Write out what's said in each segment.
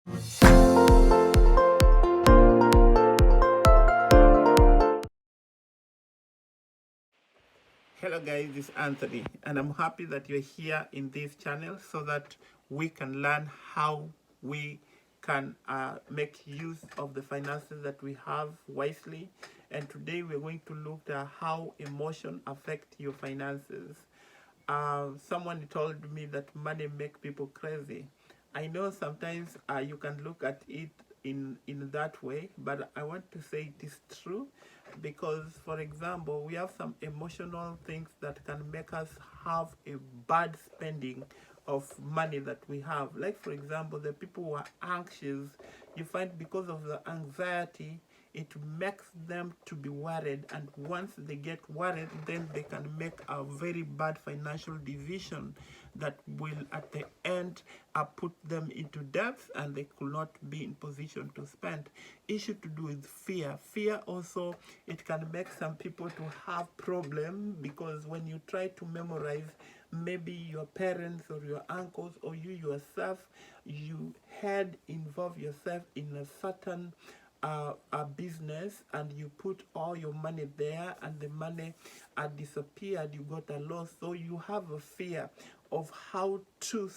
Hello guys, this is Anthony, and I'm happy that you're here in this channel so that we can learn how we can make use of the finances that we have wisely. And today we're going to look at how emotion affect your finances. Someone told me that money make people crazy. I know sometimes you can look at it in that way, but I want to say it is true because, for example, we have some emotional things that can make us have a bad spending of money that we have. Like, for example, the people who are anxious, you find because of the anxiety, it makes them to be worried, and once they get worried, then they can make a very bad financial decision that will at the end put them into debt, and they could not be in position to spend. Issue to do with fear also, it can make some people to have problem, because when you try to memorize maybe your parents or your uncles or you yourself, you had involved yourself in a certain a business, and you put all your money there, and the money disappeared, you got a loss, so you have a fear of how to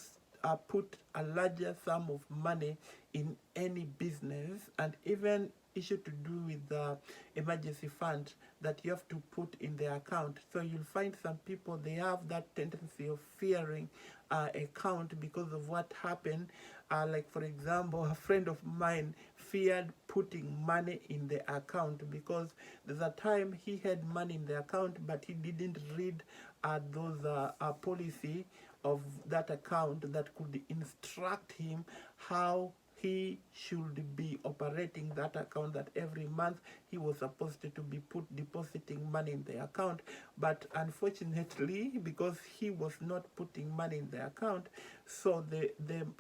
put a larger sum of money in any business, and even issue to do with the emergency fund that you have to put in the account. So you'll find some people, they have that tendency of fearing account because of what happened. Like, for example, a friend of mine feared putting money in the account because there's a time he had money in the account, but he didn't read those policy of that account that could instruct him how he should be operating that account, that every month he was supposed to be depositing money in the account. But unfortunately, because he was not putting money in the account, so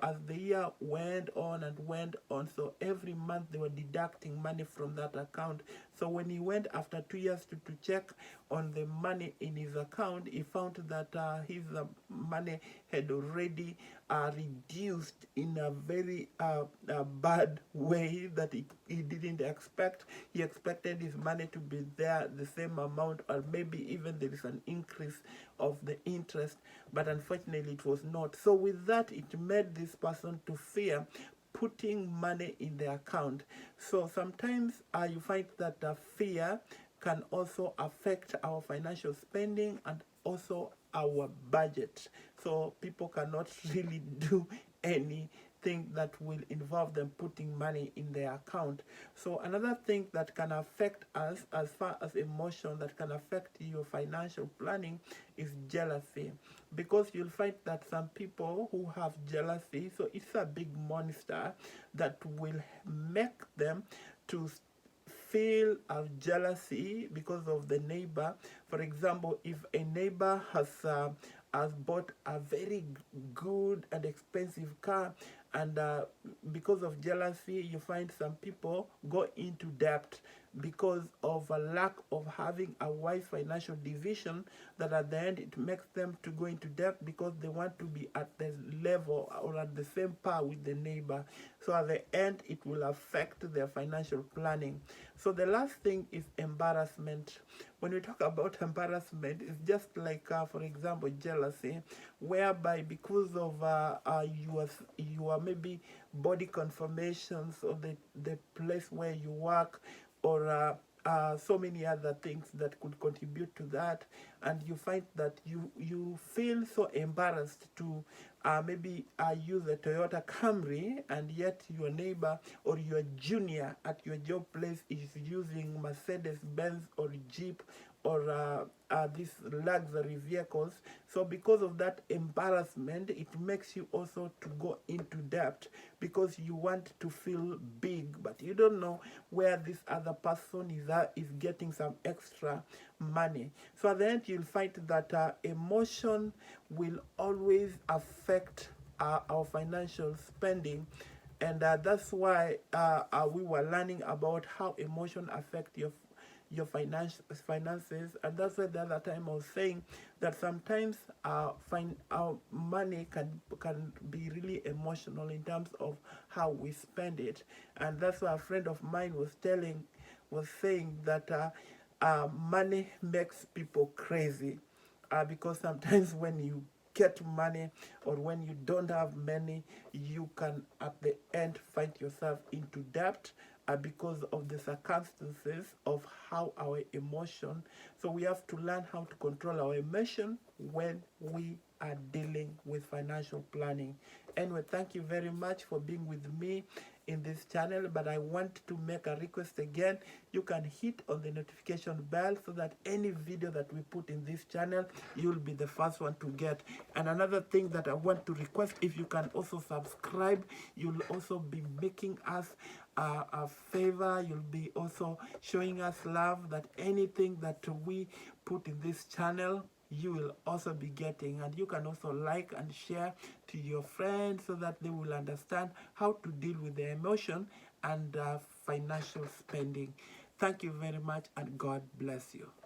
as the year went on and went on, so every month they were deducting money from that account. So when he went after 2 years to check on the money in his account, he found that his money had already reduced in a very bad way that he didn't expect. He expected his money to be there the same amount, or maybe even there is an increase of the interest, but unfortunately it was not. So with that, it made this person to fear putting money in the account. So sometimes you find that fear can also affect our financial spending and also our budget. So people cannot really do anything that will involve them putting money in their account. So another thing that can affect us, as far as emotion that can affect your financial planning, is jealousy. Because you'll find that some people who have jealousy, so it's a big monster that will make them to feel of jealousy because of the neighbor. For example, if a neighbor has bought a very good and expensive car, and because of jealousy, you find some people go into debt because of a lack of having a wise financial decision, that at the end it makes them to go into debt because they want to be at the level or at the same par with the neighbor. So at the end it will affect their financial planning. So the last thing is embarrassment. When we talk about embarrassment, it's just like for example jealousy, whereby because of your maybe body conformations, or the place where you work, or so many other things that could contribute to that, and you find that you feel so embarrassed to maybe use a Toyota Camry, and yet your neighbor or your junior at your job place is using Mercedes Benz or Jeep or these luxury vehicles. So because of that embarrassment, it makes you also to go into debt because you want to feel big, but you don't know where this other person is getting some extra money. So at the end, you'll find that emotion will always affect our financial spending, and that's why we were learning about how emotion affect your finances. And that's why the other time I was saying that sometimes our money can be really emotional in terms of how we spend it. And that's why a friend of mine was saying that money makes people crazy, because sometimes when you get money or when you don't have money, you can at the end find yourself into debt, because of the circumstances of how our emotion. So we have to learn how to control our emotion when we are dealing with financial planning. Anyway, thank you very much for being with me in this channel, but I want to make a request again. You can hit on the notification bell so that any video that we put in this channel, you'll be the first one to get. And another thing that I want to request, if you can also subscribe, you'll also be making us a favor. You'll be also showing us love, that anything that we put in this channel, you will also be getting. And you can also like and share to your friends so that they will understand how to deal with their emotion and financial spending. Thank you very much, and God bless you.